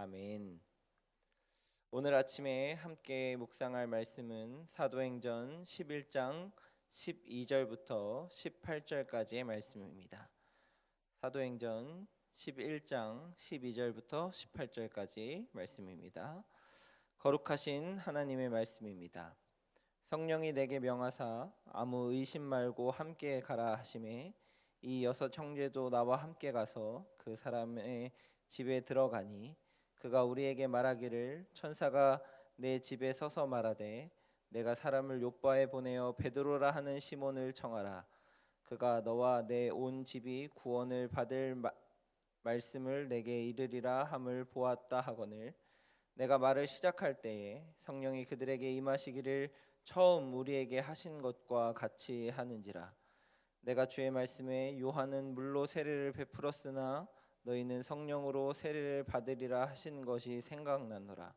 아멘. 오늘 아침에 함께 묵상할 말씀은 사도행전 11장 12절부터 18절까지의 말씀입니다. 사도행전 11장 12절부터 18절까지 말씀입니다. 거룩하신 하나님의 말씀입니다. 성령이 내게 명하사 아무 의심 말고 함께 가라 하시매 이 6 형제도 나와 함께 가서 그 사람의 집에 들어가니 그가 우리에게 말하기를 천사가 내 집에 서서 말하되 내가 사람을 요바에 보내어 베드로라 하는 시몬을 청하라. 그가 너와 내 온 집이 구원을 받을 말씀을 내게 이르리라 함을 보았다 하거늘 내가 말을 시작할 때에 성령이 그들에게 임하시기를 처음 우리에게 하신 것과 같이 하는지라. 내가 주의 말씀에 요한은 물로 세례를 베풀었으나 너희는 성령으로 세례를 받으리라 하신 것이 생각나노라.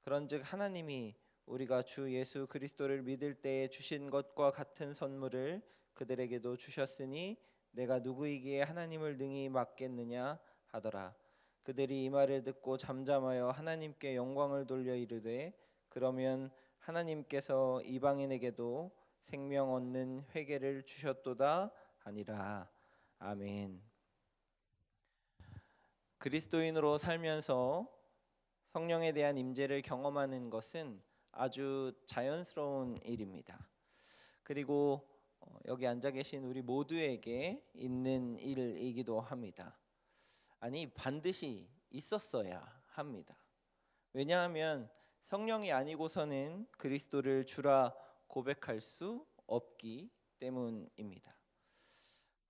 그런즉 하나님이 우리가 주 예수 그리스도를 믿을 때에 주신 것과 같은 선물을 그들에게도 주셨으니 내가 누구이기에 하나님을 능히 막겠느냐 하더라. 그들이 이 말을 듣고 잠잠하여 하나님께 영광을 돌려 이르되 그러면 하나님께서 이방인에게도 생명 얻는 회개를 주셨도다 하니라. 아멘. 그리스도인으로 살면서 성령에 대한 임재를 경험하는 것은 아주 자연스러운 일입니다. 그리고 여기 앉아 계신 우리 모두에게 있는 일이기도 합니다. 아니, 반드시 있었어야 합니다. 왜냐하면 성령이 아니고서는 그리스도를 주라 고백할 수 없기 때문입니다.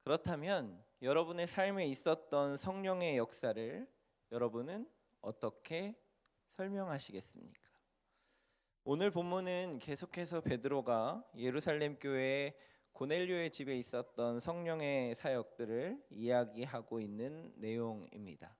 그렇다면 여러분의 삶에 있었던 성령의 역사를 여러분은 어떻게 설명하시겠습니까? 오늘 본문은 계속해서 베드로가 예루살렘 교회의 고넬료의 집에 있었던 성령의 사역들을 이야기하고 있는 내용입니다.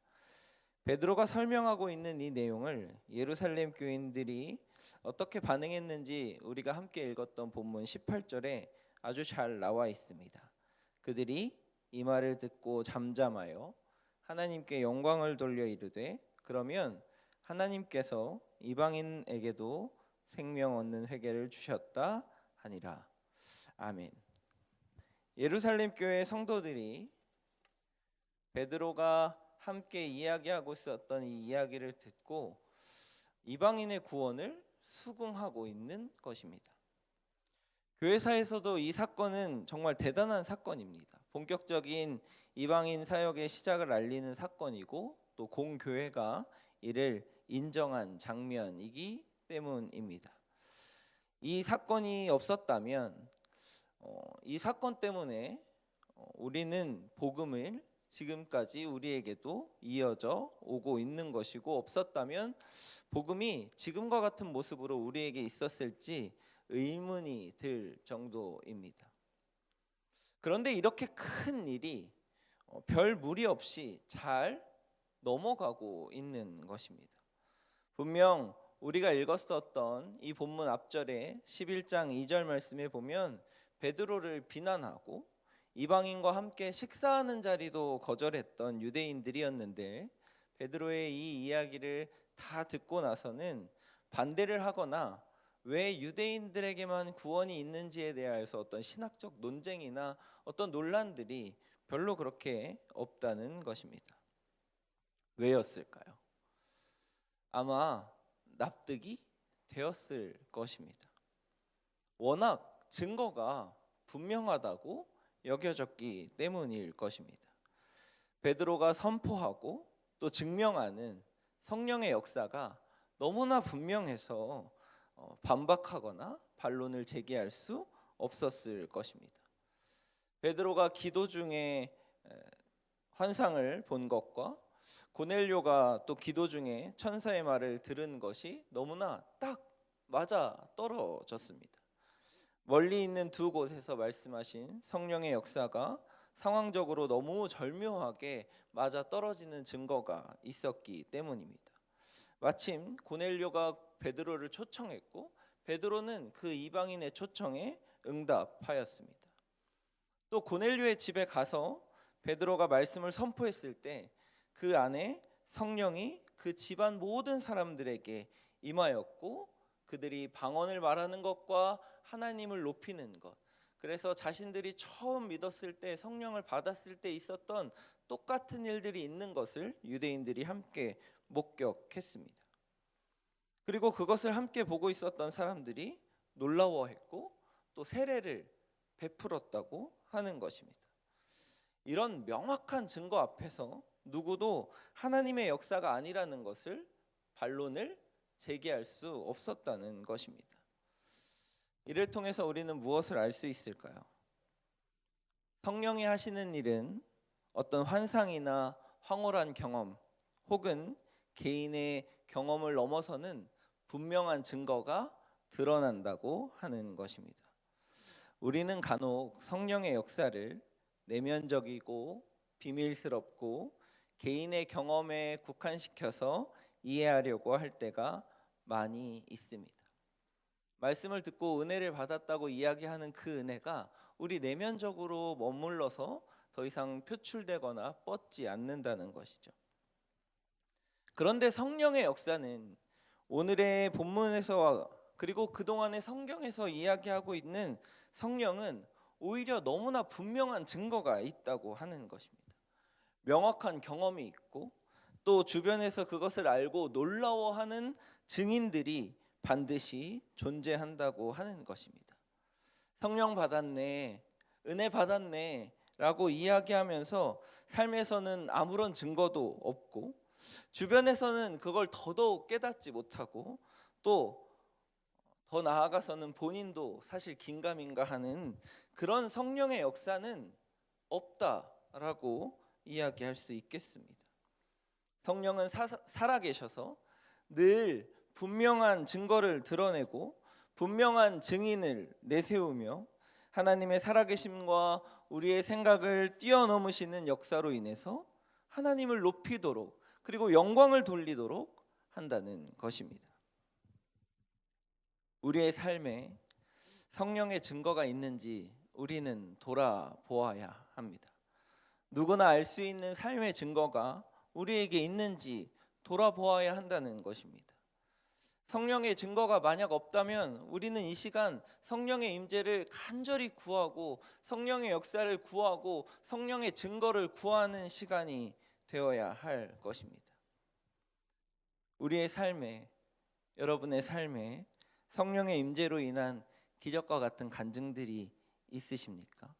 베드로가 설명하고 있는 이 내용을 예루살렘 교인들이 어떻게 반응했는지 우리가 함께 읽었던 본문 18절에 아주 잘 나와 있습니다. 그들이 이 말을 듣고 잠잠하여 하나님께 영광을 돌려 이르되 그러면 하나님께서 이방인에게도 생명 얻는 회개를 주셨다 하니라. 아멘. 예루살렘 교회 성도들이 베드로가 함께 이야기하고 있었던 이 이야기를 듣고 이방인의 구원을 수긍하고 있는 것입니다. 교회사에서도 이 사건은 정말 대단한 사건입니다. 본격적인 이방인 사역의 시작을 알리는 사건이고 또 공교회가 이를 인정한 장면이기 때문입니다. 이 사건이 없었다면 이 사건 때문에 우리는 복음을 지금까지 우리에게도 이어져 오고 있는 것이고 없었다면 복음이 지금과 같은 모습으로 우리에게 있었을지 의문이 들 정도입니다. 그런데 이렇게 큰 일이 별 무리 없이 잘 넘어가고 있는 것입니다. 분명 우리가 읽었었던 이 본문 앞절에 11장 2절 말씀에 보면 베드로를 비난하고 이방인과 함께 식사하는 자리도 거절했던 유대인들이었는데 베드로의 이 이야기를 다 듣고 나서는 반대를 하거나 왜 유대인들에게만 구원이 있는지에 대해서 어떤 신학적 논쟁이나 어떤 논란들이 별로 그렇게 없다는 것입니다. 왜였을까요? 아마 납득이 되었을 것입니다. 워낙 증거가 분명하다고 여겨졌기 때문일 것입니다. 베드로가 선포하고 또 증명하는 성령의 역사가 너무나 분명해서 반박하거나 반론을 제기할 수 없었을 것입니다. 베드로가 기도 중에 환상을 본 것과 고넬료가 또 기도 중에 천사의 말을 들은 것이 너무나 딱 맞아 떨어졌습니다. 멀리 있는 두 곳에서 말씀하신 성령의 역사가 상황적으로 너무 절묘하게 맞아 떨어지는 증거가 있었기 때문입니다. 마침 고넬료가 베드로를 초청했고 베드로는 그 이방인의 초청에 응답하였습니다. 또 고넬료의 집에 가서 베드로가 말씀을 선포했을 때 그 안에 성령이 그 집안 모든 사람들에게 임하였고 그들이 방언을 말하는 것과 하나님을 높이는 것, 그래서 자신들이 처음 믿었을 때 성령을 받았을 때 있었던 똑같은 일들이 있는 것을 유대인들이 함께 목격했습니다. 그리고 그것을 함께 보고 있었던 사람들이 놀라워했고 또 세례를 베풀었다고 하는 것입니다. 이런 명확한 증거 앞에서 누구도 하나님의 역사가 아니라는 것을 반론을 제기할 수 없었다는 것입니다. 이를 통해서 우리는 무엇을 알 수 있을까요? 성령이 하시는 일은 어떤 환상이나 황홀한 경험 혹은 개인의 경험을 넘어서는 분명한 증거가 드러난다고 하는 것입니다. 우리는 간혹 성령의 역사를 내면적이고 비밀스럽고 개인의 경험에 국한시켜서 이해하려고 할 때가 많이 있습니다. 말씀을 듣고 은혜를 받았다고 이야기하는 그 은혜가 우리 내면적으로 머물러서 더 이상 표출되거나 뻗지 않는다는 것이죠. 그런데 성령의 역사는 오늘의 본문에서 그리고 그동안의 성경에서 이야기하고 있는 성령은 오히려 너무나 분명한 증거가 있다고 하는 것입니다. 명확한 경험이 있고 또 주변에서 그것을 알고 놀라워하는 증인들이 반드시 존재한다고 하는 것입니다. 성령 받았네, 은혜 받았네 라고 이야기하면서 삶에서는 아무런 증거도 없고 주변에서는 그걸 더더욱 깨닫지 못하고 또 더 나아가서는 본인도 사실 긴가민가 하는 그런 성령의 역사는 없다라고 이야기할 수 있겠습니다. 성령은 살아계셔서 늘 분명한 증거를 드러내고 분명한 증인을 내세우며 하나님의 살아계심과 우리의 생각을 뛰어넘으시는 역사로 인해서 하나님을 높이도록 그리고 영광을 돌리도록 한다는 것입니다. 우리의 삶에 성령의 증거가 있는지 우리는 돌아보아야 합니다. 누구나 알 수 있는 삶의 증거가 우리에게 있는지 돌아보아야 한다는 것입니다. 성령의 증거가 만약 없다면 우리는 이 시간 성령의 임재를 간절히 구하고 성령의 역사를 구하고 성령의 증거를 구하는 시간이 되어야 할 것입니다. 우리의 삶에, 여러분의 삶에 성령의 임재로 인한 기적과 같은 간증들이 있으십니까?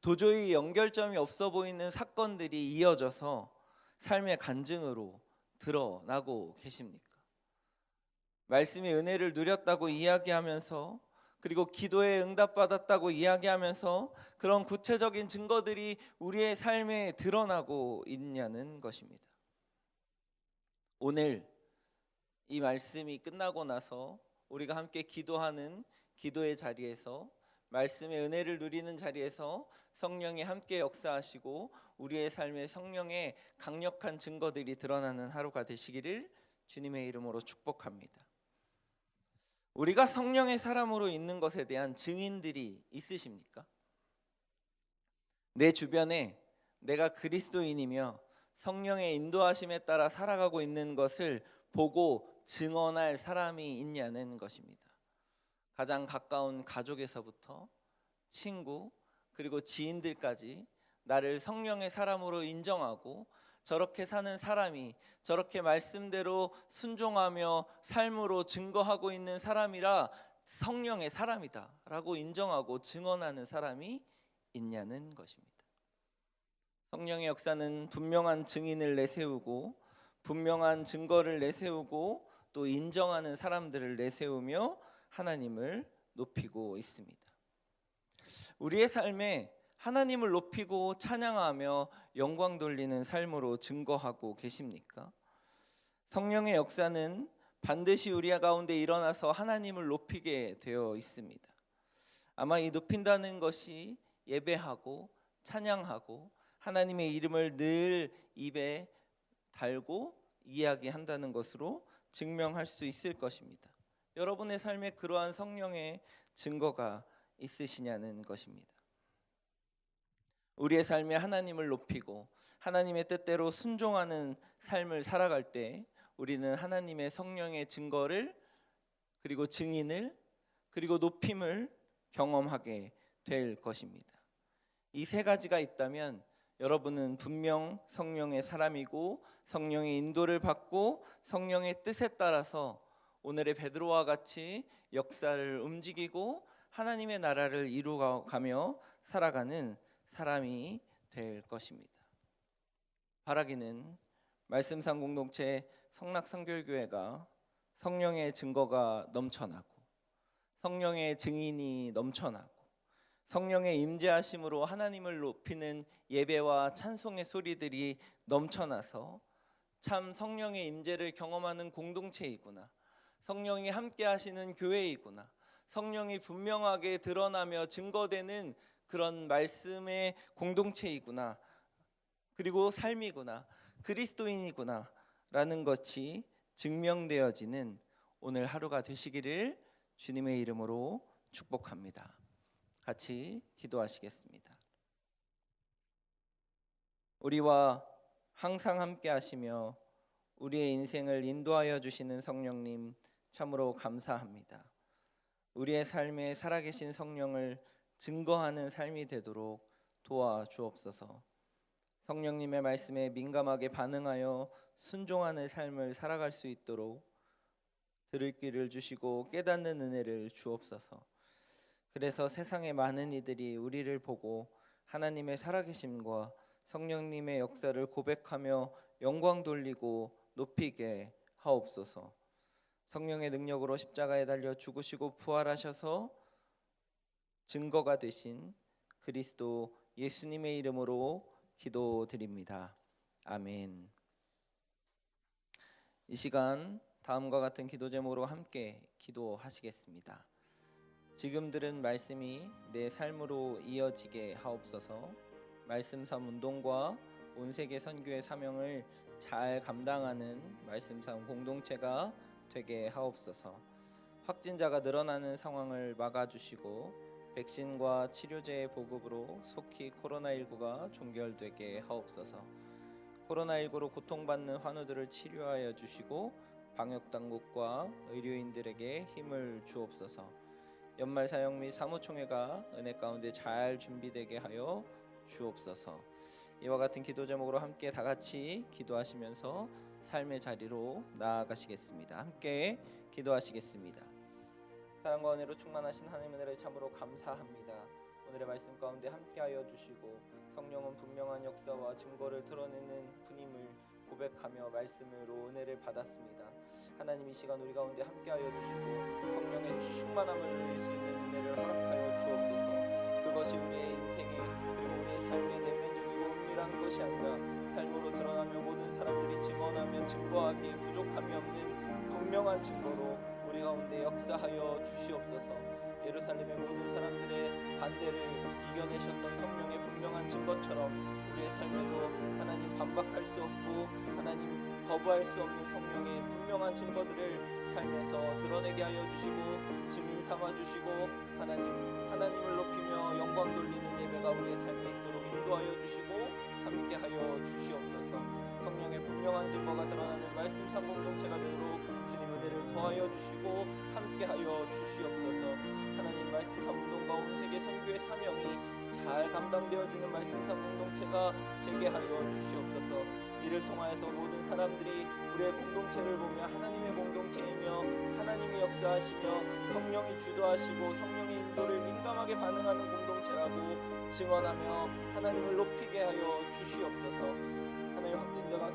도저히 연결점이 없어 보이는 사건들이 이어져서 삶의 간증으로 드러나고 계십니까? 말씀의 은혜를 누렸다고 이야기하면서 그리고 기도에 응답받았다고 이야기하면서 그런 구체적인 증거들이 우리의 삶에 드러나고 있냐는 것입니다. 오늘 이 말씀이 끝나고 나서 우리가 함께 기도하는 기도의 자리에서 말씀의 은혜를 누리는 자리에서 성령이 함께 역사하시고 우리의 삶에 성령의 강력한 증거들이 드러나는 하루가 되시기를 주님의 이름으로 축복합니다. 우리가 성령의 사람으로 있는 것에 대한 증인들이 있으십니까? 내 주변에 내가 그리스도인이며 성령의 인도하심에 따라 살아가고 있는 것을 보고 증언할 사람이 있냐는 것입니다. 가장 가까운 가족에서부터 친구 그리고 지인들까지 나를 성령의 사람으로 인정하고 저렇게 사는 사람이 저렇게 말씀대로 순종하며 삶으로 증거하고 있는 사람이라 성령의 사람이다 라고 인정하고 증언하는 사람이 있냐는 것입니다. 성령의 역사는 분명한 증인을 내세우고 분명한 증거를 내세우고 또 인정하는 사람들을 내세우며 하나님을 높이고 있습니다. 우리의 삶에 하나님을 높이고 찬양하며 영광 돌리는 삶으로 증거하고 계십니까? 성령의 역사는 반드시 우리 가운데 일어나서 하나님을 높이게 되어 있습니다. 아마 이 높인다는 것이 예배하고 찬양하고 하나님의 이름을 늘 입에 달고 이야기한다는 것으로 증명할 수 있을 것입니다. 여러분의 삶에 그러한 성령의 증거가 있으시냐는 것입니다. 우리의 삶에 하나님을 높이고 하나님의 뜻대로 순종하는 삶을 살아갈 때 우리는 하나님의 성령의 증거를 그리고 증인을 그리고 높임을 경험하게 될 것입니다. 이 세 가지가 있다면 여러분은 분명 성령의 사람이고 성령의 인도를 받고 성령의 뜻에 따라서 오늘의 베드로와 같이 역사를 움직이고 하나님의 나라를 이루어가며 살아가는 사람이 될 것입니다. 바라기는 말씀상 공동체 성락성결교회가 성령의 증거가 넘쳐나고 성령의 증인이 넘쳐나고 성령의 임재하심으로 하나님을 높이는 예배와 찬송의 소리들이 넘쳐나서 참 성령의 임재를 경험하는 공동체이구나, 성령이 함께 하시는 교회이구나, 성령이 분명하게 드러나며 증거되는 그런 말씀의 공동체이구나, 그리고 삶이구나, 그리스도인이구나 라는 것이 증명되어지는 오늘 하루가 되시기를 주님의 이름으로 축복합니다. 같이 기도하시겠습니다. 우리와 항상 함께 하시며 우리의 인생을 인도하여 주시는 성령님 참으로 감사합니다. 우리의 삶에 살아계신 성령을 증거하는 삶이 되도록 도와주옵소서. 성령님의 말씀에 민감하게 반응하여 순종하는 삶을 살아갈 수 있도록 들을 귀를 주시고 깨닫는 은혜를 주옵소서. 그래서 세상의 많은 이들이 우리를 보고 하나님의 살아계심과 성령님의 역사를 고백하며 영광 돌리고 높이게 하옵소서. 성령의 능력으로 십자가에 달려 죽으시고 부활하셔서 증거가 되신 그리스도 예수님의 이름으로 기도드립니다. 아멘. 이 시간 다음과 같은 기도 제목으로 함께 기도하시겠습니다. 지금 들은 말씀이 내 삶으로 이어지게 하옵소서. 말씀 삶 운동과 온 세계 선교의 사명을 잘 감당하는 말씀 삶 공동체가 되게 하옵소서. 확진자가 늘어나는 상황을 막아주시고 백신과 치료제의 보급으로 속히 코로나19가 종결되게 하옵소서. 코로나19로 고통받는 환우들을 치료하여 주시고 방역당국과 의료인들에게 힘을 주옵소서. 연말 사역 및 사무총회가 은혜 가운데 잘 준비되게 하여 주옵소서. 이와 같은 기도 제목으로 함께 다 같이 기도하시면서 삶의 자리로 나아가시겠습니다. 함께 기도하시겠습니다. 사랑과 은혜로 충만하신 하나님의 은혜를 참으로 감사합니다. 오늘의 말씀 가운데 함께하여 주시고 성령은 분명한 역사와 증거를 드러내는 분임을 고백하며 말씀으로 은혜를 받았습니다. 하나님 이 시간 우리 가운데 함께하여 주시고 성령의 충만함을 누릴 수 있는 은혜를 허락하여 주옵소서. 그것이 우리의 인생의 그리고 우리의 삶의 내면적이고 은밀한 것이 아니라 삶으로 드러나며 모든 사람들이 증언하며 증거하기에 부족함이 없는 분명한 증거로 우리 가운데 역사하여 주시옵소서. 예루살렘의 모든 사람들의 반대를 이겨내셨던 성령의 분명한 증거처럼 우리의 삶에도 하나님 반박할 수 없고 하나님 거부할 수 없는 성령의 분명한 증거들을 삶에서 드러내게 하여 주시고 증인 삼아 주시고 하나님을 높이며 영광 돌리는 예배가 우리의 삶에 있도록 인도하여 주시고 함께하여 주시옵소서. 성령의 분명한 증거가 드러나는 말씀 상 공동체가 되도록 주님 은혜를 더하여 주시고 함께하여 주시옵소서. 하나님 말씀 상 운동과 온 세계 선교의 사명이 잘 감당되어지는 말씀 상 공동체가 되게 하여 주시옵소서. 이를 통하여서 모든 사람들이 우리의 공동체를 보며 하나님의 공동체이며 하나님이 역사하시며 성령이 주도하시고 성령의 인도를 민감하게 반응하는 공동체라고 증언하며 하나님을 높이게 하여 주시옵소서. 하나님 확진자가